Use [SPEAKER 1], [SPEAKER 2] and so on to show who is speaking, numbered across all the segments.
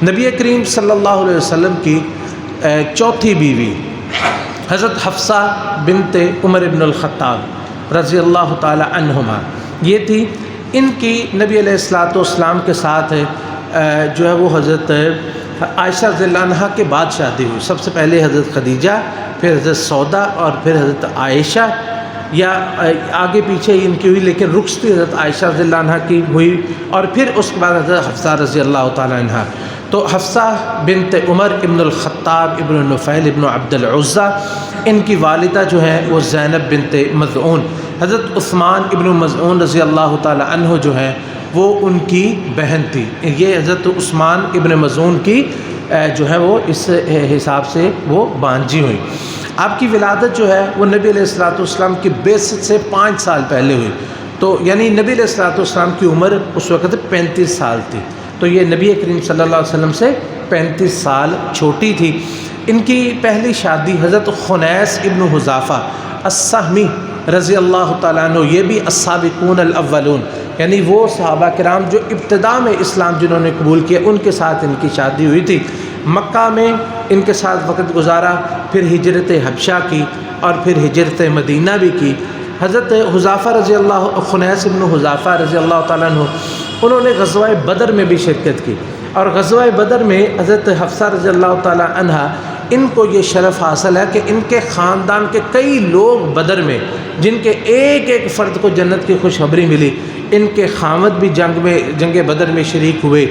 [SPEAKER 1] نبی کریم صلی اللہ علیہ وسلم کی چوتھی بیوی حضرت حفصہ بنت عمر بن الخطاب رضی اللہ تعالی عنہما یہ تھی. ان کی نبی علیہ الصلوۃ والسلام کے ساتھ جو ہے وہ حضرت عائشہ رضی اللہ عنہا کے بعد شادی ہوئی. سب سے پہلے حضرت خدیجہ، پھر حضرت سودا اور پھر حضرت عائشہ، یا آگے پیچھے ان کی ہوئی لیکن رخصتی حضرت عائشہ رضی اللہ عنہا کی ہوئی، اور پھر اس کے بعد حضرت حفصہ رضی اللہ تعالی عنہا. تو حفصہ بنت عمر ابن الخطاب ابن نفیل ابن عبد العزیٰ، ان کی والدہ جو ہے وہ زینب بنت مظعون، حضرت عثمان ابن مظعون رضی اللہ تعالی عنہ جو ہے وہ ان کی بہن تھی. یہ حضرت عثمان ابن مظعون کی جو ہے وہ اس حساب سے وہ بانجی ہوئی. آپ کی ولادت جو ہے وہ نبی علیہ الصلوۃ والسلام کی بعثت سے 5 سال پہلے ہوئی. تو یعنی نبی علیہ الصلوۃ والسلام کی عمر اس وقت 35 سال تھی، تو یہ نبی کریم صلی اللہ علیہ وسلم سے 35 سال چھوٹی تھی. ان کی پہلی شادی حضرت خنیس ابن حذافہ السہمی رضی اللہ تعالیٰ عنہ، یہ بھی السابقون الاولون، یعنی وہ صحابہ کرام جو ابتداء میں اسلام جنہوں نے قبول کیا، ان کے ساتھ ان کی شادی ہوئی تھی. مکہ میں ان کے ساتھ وقت گزارا، پھر ہجرت حبشہ کی اور پھر ہجرت مدینہ بھی کی. حضرت حذافہ رضی اللہ خنیس ابن حذافہ رضی اللہ تعالیٰ عنہ انہوں نے غزوہ بدر میں بھی شرکت کی، اور غزوہ بدر میں حضرت حفصہ رضی اللہ تعالیٰ عنہا ان کو یہ شرف حاصل ہے کہ ان کے خاندان کے کئی لوگ بدر میں، جن کے ایک ایک فرد کو جنت کی خوشخبری ملی، ان کے خاوند بھی جنگ بدر میں شریک ہوئے،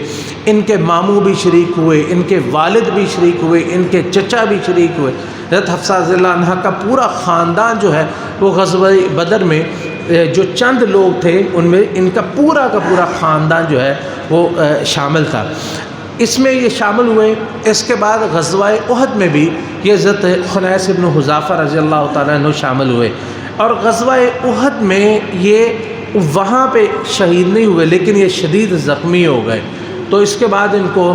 [SPEAKER 1] ان کے ماموں بھی شریک ہوئے، ان کے والد بھی شریک ہوئے، ان کے چچا بھی شریک ہوئے. حضرت حفصہ رضی اللہ عنہا کا پورا خاندان جو ہے وہ غزوہ بدر میں جو چند لوگ تھے ان میں ان کا پورا خاندان جو ہے وہ شامل تھا. اس میں یہ شامل ہوئے. اس کے بعد غزوہ احد میں بھی یہ حضرت خنیس ابن حذافہ رضی اللہ تعالیٰ عنہ شامل ہوئے، اور غزوہ احد میں یہ وہاں پہ شہید نہیں ہوئے لیکن یہ شدید زخمی ہو گئے. تو اس کے بعد ان کو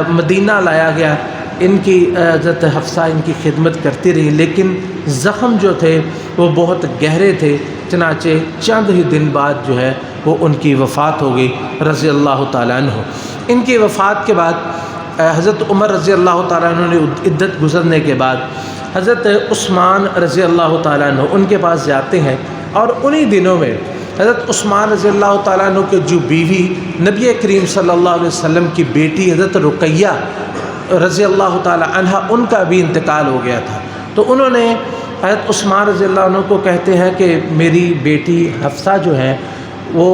[SPEAKER 1] مدینہ لایا گیا. ان کی حضرت حفصہ ان کی خدمت کرتی رہی، لیکن زخم جو تھے وہ بہت گہرے تھے، چنانچہ چند ہی دن بعد جو ہے وہ ان کی وفات ہو گئی رضی اللہ تعالیٰ عنہ. ان کی وفات کے بعد حضرت عمر رضی اللہ تعالیٰ عنہ نے عدت گزرنے کے بعد حضرت عثمان رضی اللہ تعالیٰ عنہ ان کے پاس جاتے ہیں، اور انہی دنوں میں حضرت عثمان رضی اللہ تعالیٰ عنہ کے جو بیوی نبی کریم صلی اللہ علیہ وسلم کی بیٹی حضرت رقیہ رضی اللہ تعالیٰ عنہ ان کا بھی انتقال ہو گیا تھا. تو انہوں نے حضرت عثمان رضی اللہ عنہ کو کہتے ہیں کہ میری بیٹی حفصہ جو ہے وہ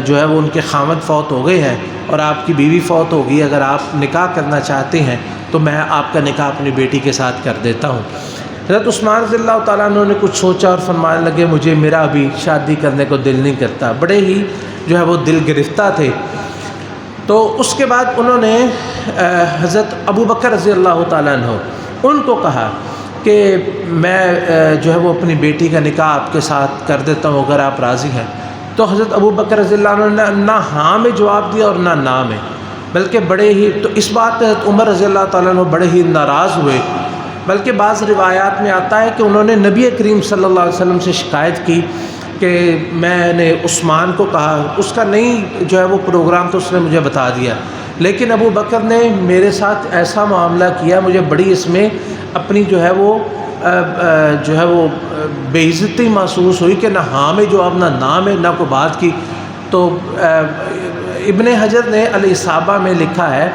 [SPEAKER 1] جو ہے وہ ان کے خاوند فوت ہو گئے ہیں اور آپ کی بیوی فوت ہو گئی، اگر آپ نکاح کرنا چاہتے ہیں تو میں آپ کا نکاح اپنی بیٹی کے ساتھ کر دیتا ہوں. حضرت عثمان رضی اللہ تعالیٰ عنہ نے کچھ سوچا اور فرمانے لگے مجھے میرا ابھی شادی کرنے کو دل نہیں کرتا. بڑے ہی جو ہے وہ دل گرفتہ تھے. تو اس کے بعد انہوں نے حضرت ابو بکر رضی اللہ تعالیٰ عنہ ان کو کہا کہ میں جو ہے وہ اپنی بیٹی کا نکاح آپ کے ساتھ کر دیتا ہوں اگر آپ راضی ہیں. تو حضرت ابو بکر رضی اللہ عنہ نے نہ ہاں میں جواب دیا اور نہ میں، بلکہ بڑے ہی، تو اس بات پہ حضرت عمر رضی اللہ تعالیٰ عنہ بڑے ہی ناراض ہوئے. بلکہ بعض روایات میں آتا ہے کہ انہوں نے نبی کریم صلی اللہ علیہ وسلم سے شکایت کی کہ میں نے عثمان کو کہا، اس کا نہیں جو ہے وہ پروگرام تو اس نے مجھے بتا دیا، لیکن ابو بکر نے میرے ساتھ ایسا معاملہ کیا، مجھے بڑی اس میں اپنی جو ہے وہ بے عزتی محسوس ہوئی کہ نہ ہاں میں جواب نہ میں نہ کوئی بات کی. تو ابن حجر نے الاصابہ میں لکھا ہے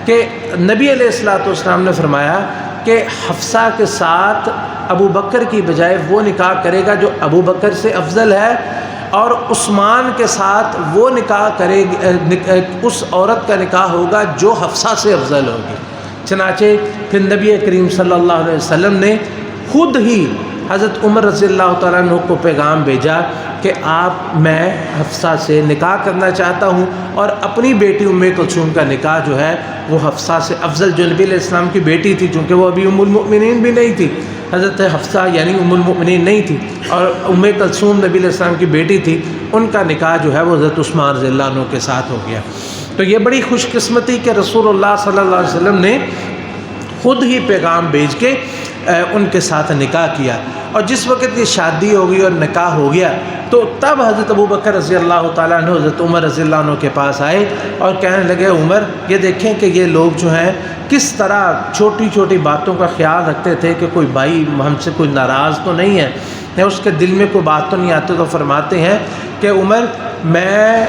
[SPEAKER 1] کہ نبی علیہ الصلوۃ والسلام نے فرمایا کہ حفصہ کے ساتھ ابو بکر کی بجائے وہ نکاح کرے گا جو ابو بکر سے افضل ہے، اور عثمان کے ساتھ وہ نکاح کرے اس عورت کا نکاح ہوگا جو حفصہ سے افضل ہوگی. چنانچہ پھر نبی کریم صلی اللہ علیہ وسلم نے خود ہی حضرت عمر رضی اللہ تعالیٰ عنہ کو پیغام بھیجا کہ میں حفصہ سے نکاح کرنا چاہتا ہوں، اور اپنی بیٹی ام کلثوم کا نکاح جو ہے وہ حفصہ سے افضل، جو نبی علیہ السلام کی بیٹی تھی، چونکہ وہ ابھی ام المؤمنین بھی نہیں تھی، حضرت حفصہ یعنی ام المؤمنین نہیں تھی، اور ام کلثوم نبی علیہ السلام کی بیٹی تھی، ان کا نکاح جو ہے وہ حضرت عثمان رضی اللہ عنہ کے ساتھ ہو گیا. تو یہ بڑی خوش قسمتی کہ رسول اللہ صلی اللہ علیہ وسلم نے خود ہی پیغام بھیج کے ان کے ساتھ نکاح کیا. اور جس وقت یہ شادی ہو گئی اور نکاح ہو گیا تو تب حضرت ابوبکر رضی اللہ تعالیٰ عنہ حضرت عمر رضی اللہ عنہ کے پاس آئے اور کہنے لگے عمر یہ دیکھیں کہ یہ لوگ جو ہیں کس طرح چھوٹی چھوٹی باتوں کا خیال رکھتے تھے کہ کوئی بھائی ہم سے کوئی ناراض تو نہیں ہے یا اس کے دل میں کوئی بات تو نہیں آتی، تو فرماتے ہیں کہ عمر میں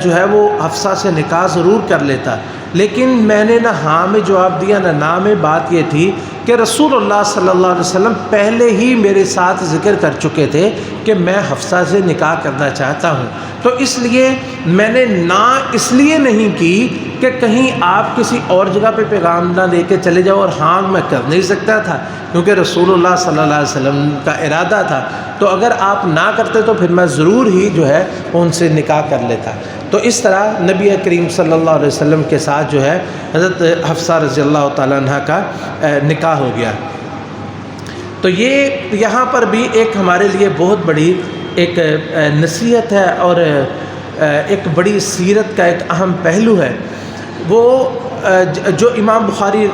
[SPEAKER 1] جو ہے وہ حفصہ سے نکاح ضرور کر لیتا، لیکن میں نے نہ ہاں میں جواب دیا نہ نا میں۔ بات یہ تھی کہ رسول اللہ صلی اللہ علیہ وسلم پہلے ہی میرے ساتھ ذکر کر چکے تھے کہ میں حفصہ سے نکاح کرنا چاہتا ہوں، تو اس لیے میں نے نا اس لیے نہیں کی کہ کہیں آپ کسی اور جگہ پہ پیغام نہ لے کے چلے جاؤ، اور ہاں میں کر نہیں سکتا تھا کیونکہ رسول اللہ صلی اللہ علیہ وسلم کا ارادہ تھا، تو اگر آپ نہ کرتے تو پھر میں ضرور ہی جو ہے ان سے نکاح کر لیتا۔ تو اس طرح نبی کریم صلی اللہ علیہ وسلم کے ساتھ جو ہے حضرت حفصہ رضی اللہ تعالیٰ عنہ کا نکاح ہو گیا۔ تو یہ یہاں پر بھی ایک ہمارے لیے بہت بڑی ایک نصیحت ہے اور ایک بڑی سیرت کا ایک اہم پہلو ہے، وہ جو امام بخاری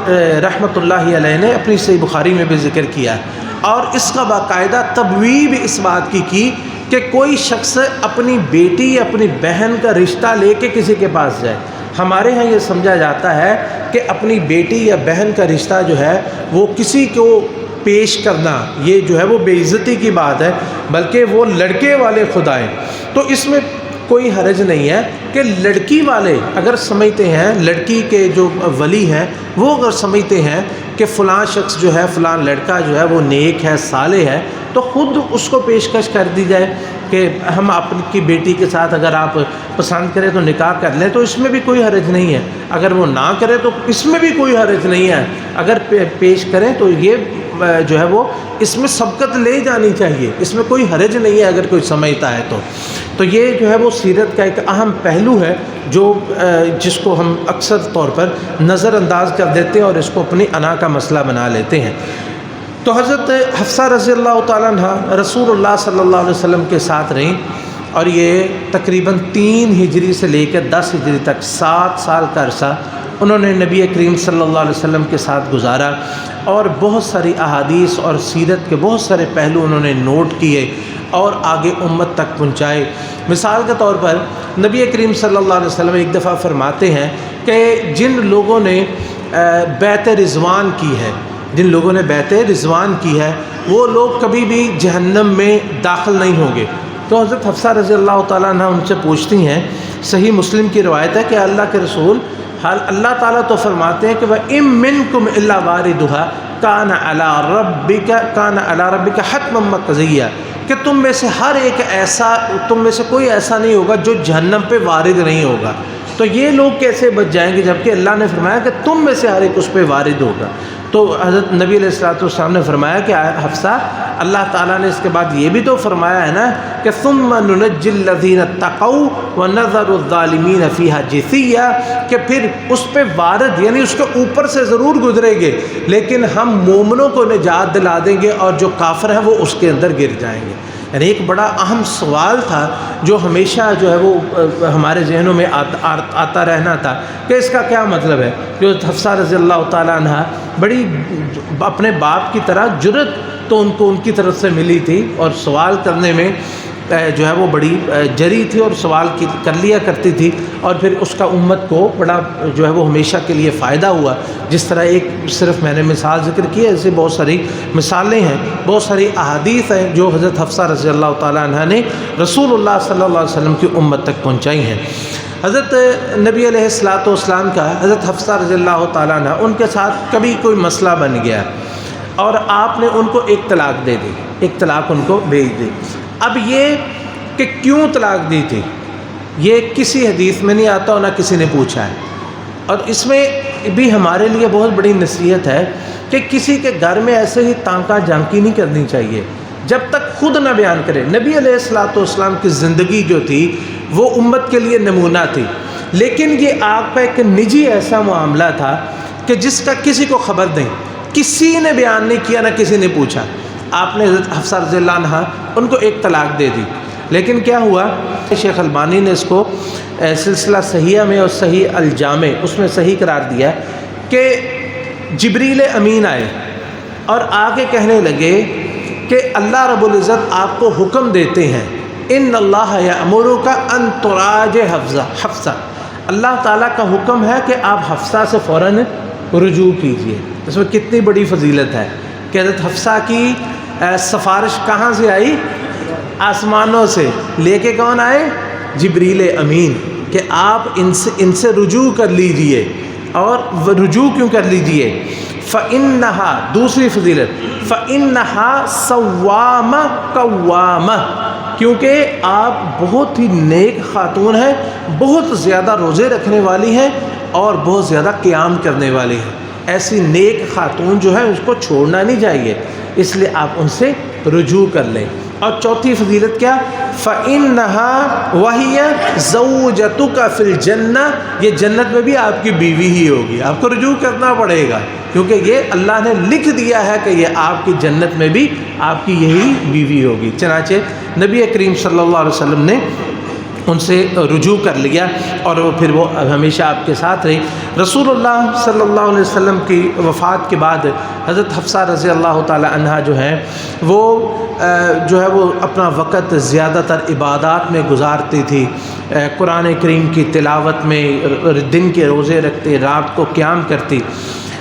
[SPEAKER 1] رحمۃ اللہ علیہ نے اپنی صحیح بخاری میں بھی ذکر کیا، اور اس کا باقاعدہ تبویب اس بات کی کہ کوئی شخص اپنی بیٹی یا اپنی بہن کا رشتہ لے کے کسی کے پاس جائے۔ ہمارے ہاں یہ سمجھا جاتا ہے کہ اپنی بیٹی یا بہن کا رشتہ جو ہے وہ کسی کو پیش کرنا یہ جو ہے وہ بے عزتی کی بات ہے، بلکہ وہ لڑکے والے خود آئیں، تو اس میں کوئی حرج نہیں ہے کہ لڑکی والے اگر سمجھتے ہیں، لڑکی کے جو ولی ہیں وہ اگر سمجھتے ہیں کہ فلاں شخص جو ہے فلاں لڑکا جو ہے وہ نیک ہے صالح ہے، تو خود اس کو پیشکش کر دی جائے کہ ہم آپ کی بیٹی کے ساتھ اگر آپ پسند کریں تو نکاح کر لیں، تو اس میں بھی کوئی حرج نہیں ہے۔ اگر وہ نہ کرے تو اس میں بھی کوئی حرج نہیں ہے، اگر پیش کریں تو یہ جو ہے وہ اس میں سبقت لے جانی چاہیے، اس میں کوئی حرج نہیں ہے اگر کوئی سمجھتا ہے تو یہ جو ہے وہ سیرت کا ایک اہم پہلو ہے جو جس کو ہم اکثر طور پر نظر انداز کر دیتے ہیں اور اس کو اپنی انا کا مسئلہ بنا لیتے ہیں۔ تو حضرت حفصہ رضی اللہ تعالیٰ عنہ رسول اللہ صلی اللہ علیہ وسلم کے ساتھ رہیں، اور یہ تقریباً 3 ہجری سے لے کر 10 ہجری تک 7 سال کا عرصہ انہوں نے نبی کریم صلی اللہ علیہ وسلم کے ساتھ گزارا، اور بہت ساری احادیث اور سیرت کے بہت سارے پہلو انہوں نے نوٹ کیے اور آگے امت تک پہنچائے۔ مثال کے طور پر نبی کریم صلی اللہ علیہ وسلم ایک دفعہ فرماتے ہیں کہ جن لوگوں نے بیعت رضوان کی ہے، جن لوگوں نے بیعت رضوان کی ہے وہ لوگ کبھی بھی جہنم میں داخل نہیں ہوں گے۔ تو حضرت حفصہ رضی اللہ تعالیٰ عنہ ان سے پوچھتی ہیں، صحیح مسلم کی روایت ہے کہ اللہ کے رسول اللہ تعالیٰ تو فرماتے ہیں کہ وَإِن مِّنكُمْ إِلَّا وَارِدُهَا كَانَ عَلَىٰ رَبِّكَ حَتْمًا مَّقْضِيًّا، کہ تم میں سے ہر ایک تم میں سے کوئی ایسا نہیں ہوگا جو جہنم پہ وارد نہیں ہوگا۔ تو یہ لوگ کیسے بچ جائیں گے جبکہ اللہ نے فرمایا کہ تم میں سے ہر ایک اس پہ وارد ہوگا۔ تو حضرت نبی علیہ الصلوۃ والسلام نے فرمایا کہ حفصہ، اللہ تعالیٰ نے اس کے بعد یہ بھی تو فرمایا ہے نا کہ ثُمَّ نُنَجِّي الَّذِينَ اتَّقَوْا وَنَذَرُ الظَّالِمِينَ فِيهَا جِثِيًّا، کہ پھر اس پہ وارد یعنی اس کے اوپر سے ضرور گزرے گے لیکن ہم مومنوں کو نجات دلا دیں گے اور جو کافر ہیں وہ اس کے اندر گر جائیں گے۔ یعنی ایک بڑا اہم سوال تھا جو ہمیشہ جو ہے وہ ہمارے ذہنوں میں آتا رہنا تھا کہ اس کا کیا مطلب ہے۔ جو حفصہ رضی اللہ تعالیٰ عنہ بڑی اپنے باپ کی طرح جرأت تو ان کو ان کی طرف سے ملی تھی، اور سوال کرنے میں جو ہے وہ بڑی جری تھی اور سوال کر لیا کرتی تھی، اور پھر اس کا امت کو بڑا جو ہے وہ ہمیشہ کے لیے فائدہ ہوا۔ جس طرح ایک صرف میں نے مثال ذکر کی ہے، ایسے بہت ساری مثالیں ہیں، بہت ساری احادیث ہیں جو حضرت حفصہ رضی اللہ تعالیٰ عنہ نے رسول اللہ صلی اللہ علیہ وسلم کی امت تک پہنچائی ہیں۔ حضرت نبی علیہ الصلوۃ والسلام کا حضرت حفصہ رضی اللہ تعالیٰ عنہ ان کے ساتھ کبھی کوئی مسئلہ بن گیا اور آپ نے ان کو ایک طلاق دے دی، ایک طلاق ان کو بھیج دی۔ اب یہ کہ کیوں طلاق دی تھی یہ کسی حدیث میں نہیں آتا اور نہ کسی نے پوچھا ہے، اور اس میں بھی ہمارے لیے بہت بڑی نصیحت ہے کہ کسی کے گھر میں ایسے ہی تانکا جھانکی نہیں کرنی چاہیے جب تک خود نہ بیان کرے۔ نبی علیہ الصلوۃ والسلام کی زندگی جو تھی وہ امت کے لیے نمونہ تھی، لیکن یہ آپ کا ایک نجی ایسا معاملہ تھا کہ جس کا کسی کو خبر نہیں، کسی نے بیان نہیں کیا، نہ کسی نے پوچھا۔ آپ نے حضرت حفصہ رضی اللہ عنہ ان کو ایک طلاق دے دی، لیکن کیا ہوا، شیخ البانی نے اس کو سلسلہ صحیحہ میں اور صحیح الجامع اس میں صحیح قرار دیا کہ جبریل امین آئے اور آگے کہنے لگے کہ اللہ رب العزت آپ کو حکم دیتے ہیں، ان اللہ یأمرک ان تراجع حفصہ، اللہ تعالیٰ کا حکم ہے کہ آپ حفصہ سے فوراً رجوع کیجئے۔ اس میں کتنی بڑی فضیلت ہے کہ حضرت حفصہ کی سفارش کہاں سے آئی؟ آسمانوں سے۔ لے کے کون آئے؟ جبریل امین، کہ آپ ان سے رجوع کر لیجئے۔ اور رجوع کیوں کر لیجئے؟ فَإِنَّهَا، دوسری فضیلت، فَإِنَّهَا صَوَّامَةٌ قَوَّامَةٌ، کیونکہ آپ بہت ہی نیک خاتون ہیں، بہت زیادہ روزے رکھنے والی ہیں اور بہت زیادہ قیام کرنے والی ہیں۔ ایسی نیک خاتون جو ہے اس کو چھوڑنا نہیں چاہیے، اس لیے آپ ان سے رجوع کر لیں۔ اور چوتھی فضیلت کیا؟ فَإِنَّهَا وَهِيَ زَوْجَتُكَ فِي الْجَنَّةِ، یہ جنت میں بھی آپ کی بیوی ہی ہوگی، آپ کو رجوع کرنا پڑے گا، کیونکہ یہ اللہ نے لکھ دیا ہے کہ یہ آپ کی جنت میں بھی آپ کی یہی بیوی ہوگی۔ چنانچہ نبی کریم صلی اللہ علیہ وسلم نے ان سے رجوع کر لیا اور پھر وہ ہمیشہ آپ کے ساتھ رہی۔ رسول اللہ صلی اللہ علیہ وسلم کی وفات کے بعد حضرت حفصہ رضی اللہ تعالی عنہا جو ہیں وہ اپنا وقت زیادہ تر عبادات میں گزارتی تھی، قرآن کریم کی تلاوت میں، دن کے روزے رکھتے، رات کو قیام کرتی،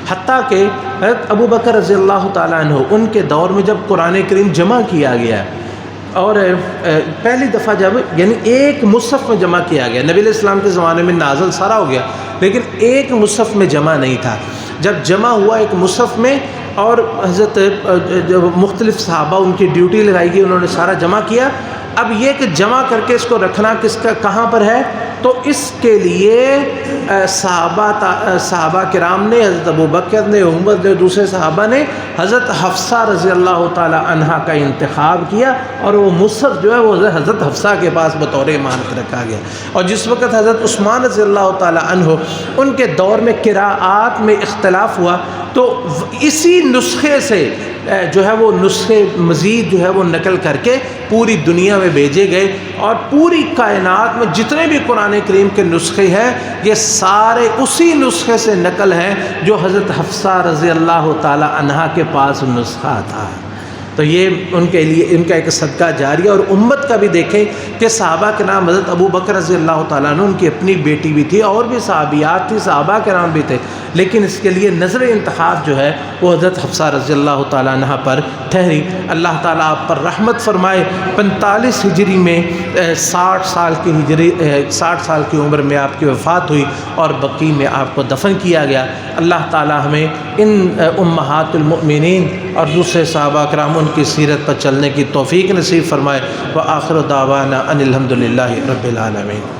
[SPEAKER 1] حتیٰ کہ حضرت ابو بکر رضی اللہ تعالیٰ عنہ ان کے دور میں جب قرآن کریم جمع کیا گیا اور پہلی دفعہ جب یعنی ایک مصحف میں جمع کیا گیا، نبی علیہ السلام کے زمانے میں نازل سارا ہو گیا لیکن ایک مصحف میں جمع نہیں تھا، جب جمع ہوا ایک مصحف میں اور حضرت جب مختلف صحابہ ان کی ڈیوٹی لگائی گئی، انہوں نے سارا جمع کیا۔ اب یہ کہ جمع کر کے اس کو رکھنا کہاں پر ہے، تو اس کے لیے صحابہ کرام نے، حضرت ابو بکر نے، عمر نے، دوسرے صحابہ نے حضرت حفصہ رضی اللہ تعالی عنہا کا انتخاب کیا اور وہ مصحف جو ہے وہ حضرت حفصہ کے پاس بطور امانت رکھا گیا۔ اور جس وقت حضرت عثمان رضی اللہ تعالی عنہ ان کے دور میں قراءات میں اختلاف ہوا تو اسی نسخے سے جو ہے وہ نسخے مزید جو ہے وہ نقل کر کے پوری دنیا میں بھیجے گئے، اور پوری کائنات میں جتنے بھی قرآن کریم کے نسخے ہیں یہ سارے اسی نسخے سے نقل ہیں جو حضرت حفصہ رضی اللہ تعالی عنہا کے پاس نسخہ تھا۔ تو یہ ان کے لیے ان کا ایک صدقہ جاریہ، اور امت کا بھی دیکھیں کہ صحابہ کے نام حضرت ابو بکر رضی اللہ تعالیٰ عنہ ان کی اپنی بیٹی بھی تھی اور بھی صحابیات تھی، صحابہ کے نام بھی تھے، لیکن اس کے لیے نظر انتخاب جو ہے وہ حضرت حفصہ رضی اللہ تعالیٰ عنہ پر ٹھہری۔ اللہ تعالیٰ آپ پر رحمت فرمائے۔ 45 ہجری میں 60 سال کی عمر میں آپ کی وفات ہوئی اور بقیع میں آپ کو دفن کیا گیا۔ اللہ تعالیٰ ہمیں ان امہات المؤمنین اور دوسرے صحابہ کرام ان کی سیرت پر چلنے کی توفیق نصیب فرمائے۔ وآخر دعوانا ان الحمد للہ رب العالمین۔